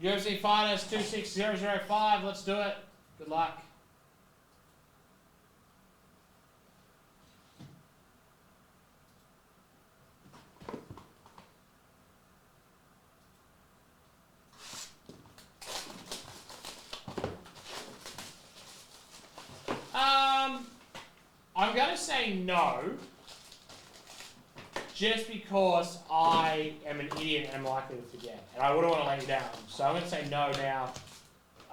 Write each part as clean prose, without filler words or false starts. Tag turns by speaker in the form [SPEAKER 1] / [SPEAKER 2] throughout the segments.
[SPEAKER 1] UFC Fighters 26005. Let's do it. Good luck. I'm going to say no, just because I am an idiot and I'm likely to forget, and I wouldn't want to let you down. So I'm going to say no now.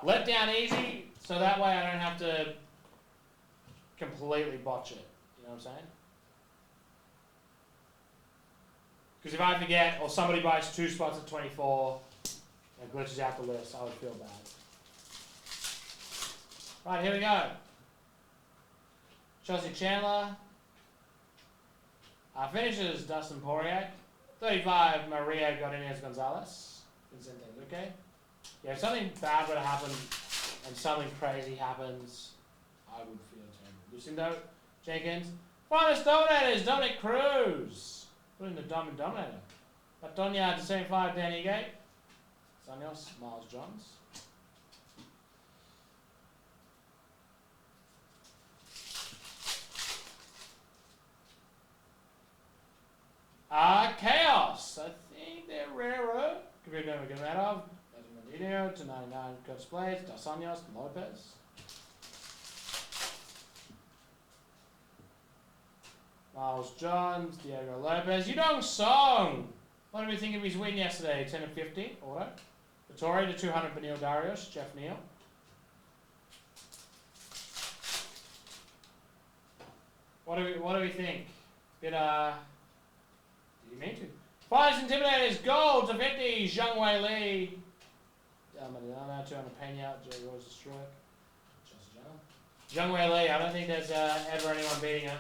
[SPEAKER 1] Let down easy, so that way I don't have to completely botch it. You know what I'm saying? Because if I forget, or somebody buys 2 spots at 24 and glitches out the list, I would feel bad. Right, here we go. Chelsea Chandler. Finishes Dustin Poirier. 35, Maria Godinez Gonzalez. Vincente Luque. Yeah, if something bad were to happen and something crazy happens, I would feel terrible. Lucindo Jenkins. Finest Dominators, Dominic Cruz. Put in the Dominator. Batonia to 75, Danny Gate. Sanyos, Miles Johns. Chaos. I think they're rarer. Could be a good matter of. Medino to 99, Curtis Blades, Dos Anjos, Lopez. Miles Johns, Diego Lopez, Yudong Song. What did we think of his win yesterday? 10 and 50, auto. Vittori to 200, Benil Darius, Jeff Neal. What do we think? Bit did he mean to? Fighters Intimidators, gold to 50, Zhang Wei Li. Madonna, 200 Pena, Jerry Rose Struck. Zhang Wei Li, I don't think there's ever anyone beating her.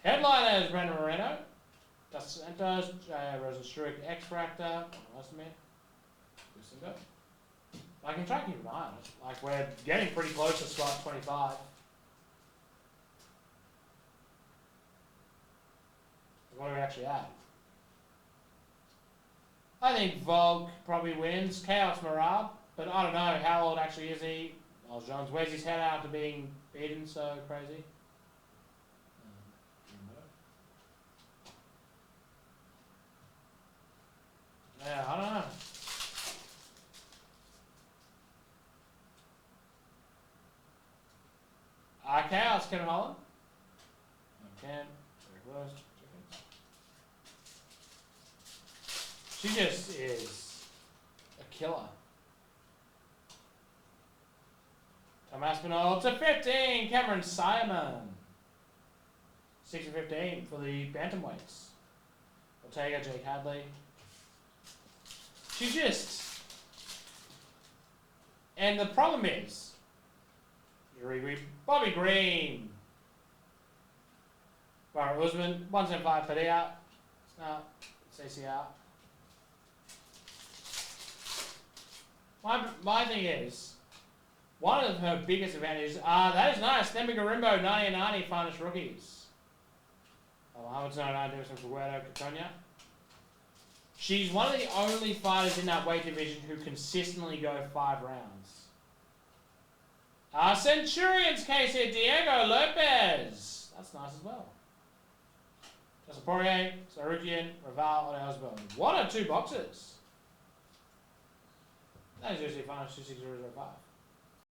[SPEAKER 1] Headliners, Brandon Moreno. Dos Santos, Rosa Struck, X Fractor, Lucindo. I can try to keep an eye on it. Like, we're getting pretty close to slot 25. What are we actually at? I think Vogue probably wins. Chaos Marab, but I don't know. How old actually is he? Miles Jones. Where's his head after being beaten so crazy? Yeah, I don't know. Chaos, Kevin Holland. Cam, very close. She just is a killer. Tom Aspinall to 15, Cameron Simon. 6 and 15 for the bantamweights. Ortega, Jake Hadley. She just, and the problem is, Bobby Green, Barrett Usman, 175 Padilla, CCR. My thing is, one of her biggest advantages, that is nice, Themba Garimbo, 90 and 90, finest rookies. Mohamed's 99, Davison Figueroa, Catonia. She's one of the only fighters in that weight division who consistently go 5 rounds. Centurions case here, Diego Lopez. That's nice as well. Justin Poirier, Sarukian, Raval, and Osborne. What are 2 boxes? That is usually finals 26005.